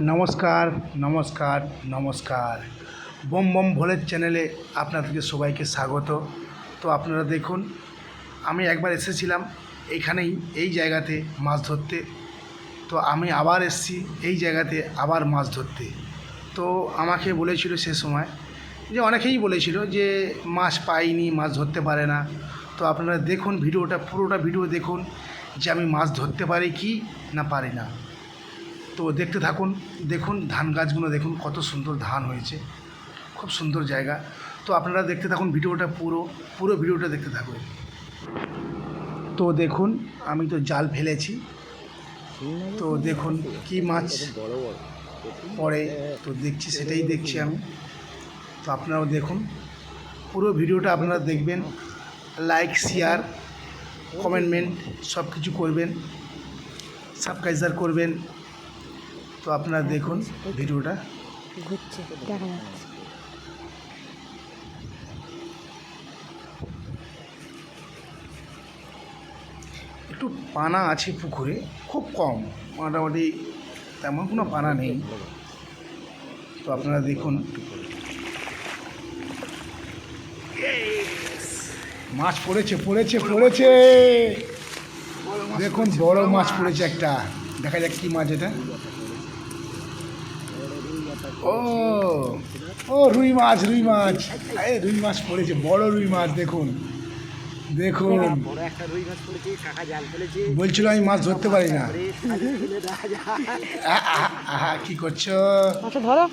নমস্কার নমস্কার নমস্কার বম বম ভোলের চ্যানেলে আপনাদেরকে সবাইকে স্বাগত। তো আপনারা দেখুন, আমি একবার এসেছিলাম এইখানেই এই জায়গাতে মাছ ধরতে। তো আমি আবার এসেছি এই জায়গাতে আবার মাছ ধরতে। তো আমাকে বলেছিল সে সময় যে অনেকেই বলেছিল যে মাছ পাইনি, মাছ ধরতে পারে না। তো আপনারা দেখুন ভিডিওটা, পুরোটা ভিডিও দেখুন যে আমি মাছ ধরতে পারি কি না পারি না। তো দেখতে থাকুন, দেখুন ধান গাছগুলো দেখুন কত সুন্দর ধান হয়েছে, খুব সুন্দর জায়গা। তো আপনারা দেখতে থাকুন ভিডিওটা, পুরো ভিডিওটা দেখতে থাকুন। তো দেখুন আমি তো জাল ফেলেছি, তো দেখুন কি মাছ পড়ে, তো দেখছি সেটাই দেখছি আমি। তো আপনারাও দেখুন পুরো ভিডিওটা, আপনারা দেখবেন, লাইক শেয়ার কমেন্টমেন্ট সব কিছু করবেন, সাবস্ক্রাইব করবেন। তো আপনারা দেখুন ভিডিওটা। ঘুরছে, দেখা যাচ্ছে। একটু পানা আছে পুকুরে, খুব কম, মোটামুটি তেমন কোনো পানা নেই। তো আপনারা দেখুন মাছ পড়েছে পড়েছে পড়েছে, দেখুন বড় মাছ পড়েছে একটা। দেখা যাক কি মাছ এটা। ও ও রুই মাছ, রুই মাছ, এই রুই মাছ পড়েছে, বড় রুই মাছ। দেখুন দেখুন, বলছিল আমি মাছ ধরতে পারি না। আহা কি করছো? ধরো,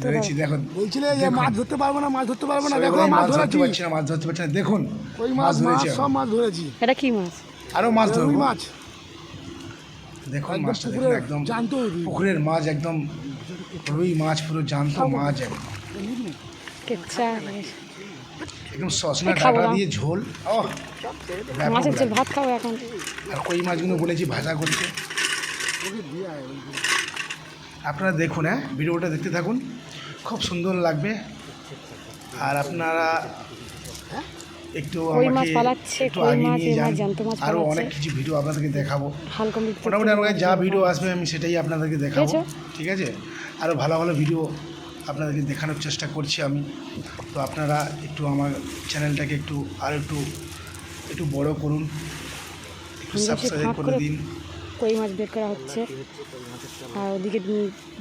ধরেছি, দেখুন বলছিলে যে মাছ ধরতে পারবো না, মাছ ধরতে পারবো না, দেখো মাছ মাছ ধরতে ধরেছি, পারছি না, মাছ ধরতে পারছি না। দেখুন ওই মাছ মাছ ধরেছি, সব মাছ ধরেছি। এটা কি মাছ? আরো মাছ ধরবো। রুই মাছ দেখুন একদম মাছটা দেখুন, পুকুরের একদম জ্যান্ত রুই। পুকুরের মাছ, একদম রুই মাছ, পুরো জ্যান্ত মাছ, কেচ্ছা একদম সসনা খাবো ডাটা না। দিয়ে ঝোল। ও মাছের ঝোল ভাত খাবো এখন। আর কই মাছগুলো বলেছি ভাজা করতে। আপনারা দেখুন, হ্যাঁ ভিডিওটা দেখতে থাকুন, খুব সুন্দর লাগবে। আর আপনারা একটু কই মাছ আমাকে পালাচ্ছে, একটু কই আগে মাছ, নিয়ে এ যান, মাছ জ্যান্ত মাছ আরও পালাচ্ছে। অনেক কিছু ভিডিও আপনাদেরকে দেখাবো। হালকা মোটামুটি আমাকে যা ভিডিও আসবে আমি সেটাই আপনাদেরকে দেখাবো, পেয়েছো? ঠিক আছে? আরও ভালো ভালো ভিডিও আপনাদেরকে দেখানোর চেষ্টা করছি আমি। তো আপনারা একটু আমার চ্যানেলটাকে একটু আর একটু বড় করুন, একটু সাবস্ক্রাইব করে দিন। কই মাছ বের করা হচ্ছে, আর ওদিকে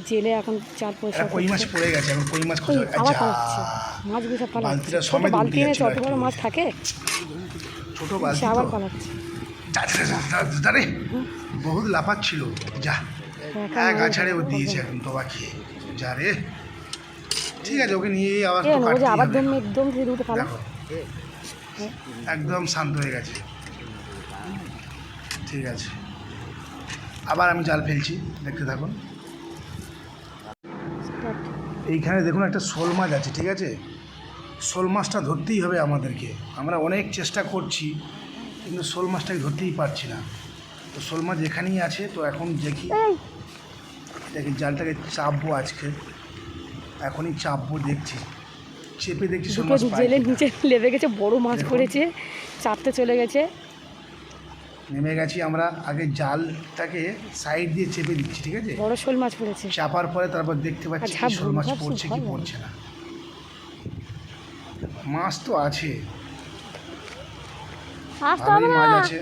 জেলে এখন 4 পয়সা একটা কই মাছ পড়ে গেছে, এখন কই মাছ খোঁজা। আবার পালাচ্ছে, মাছগুলো সব পালাচ্ছে। বালতিটা ছোট সমেত বালতি উঠে এনেছে, যাচ্ছিল অত বড় মাছ থাকে, ছোটো সে বালতি আবার তো। পালাচ্ছে। রে বহুত লাফাচ্ছিল, যা এক আছাড়ে ও দিয়েছে একদম তোবা খেয়ে, যা রে। ঠিক আছে, ওকে নিয়ে আবার তো ও যে কাটতেই আবার হবে। দম দিয়ে দুটো পালা। দেখো একদম শান্ত হয়ে গেছে। ঠিক আছে, আবার আমি জাল ফেলছি, দেখতে থাকুন। এইখানে দেখুন একটা শোল মাছ আছে, ঠিক আছে? শোল মাছটা ধরতেই হবে আমাদেরকে, আমরা অনেক চেষ্টা করছি কিন্তু শোল মাছটাকে ধরতেই পারছি না। তো শোল মাছ এখানেই আছে, তো এখন দেখি জালটাকে চাপবো আজকে, এখনই চাপবো, দেখছি চেপে দেখছি শোল মাছ পাই জেলে কিনা। নিচে লেবে গেছে, বড় মাছ দেখুন। পড়েছে, চাপতে চলে গেছে। নেমে গেছি আমরা, আগে জালটাকে সাইড দিয়ে চেপে দিচ্ছি, ঠিক আছে? বড় শোল মাছ পড়েছে। চাপার পরে তারপর দেখতে পাচ্ছি কি শোল মাছ পড়ছে কি পড়ছে না। মাছ তো আছে, ভালোই মাছ আছে,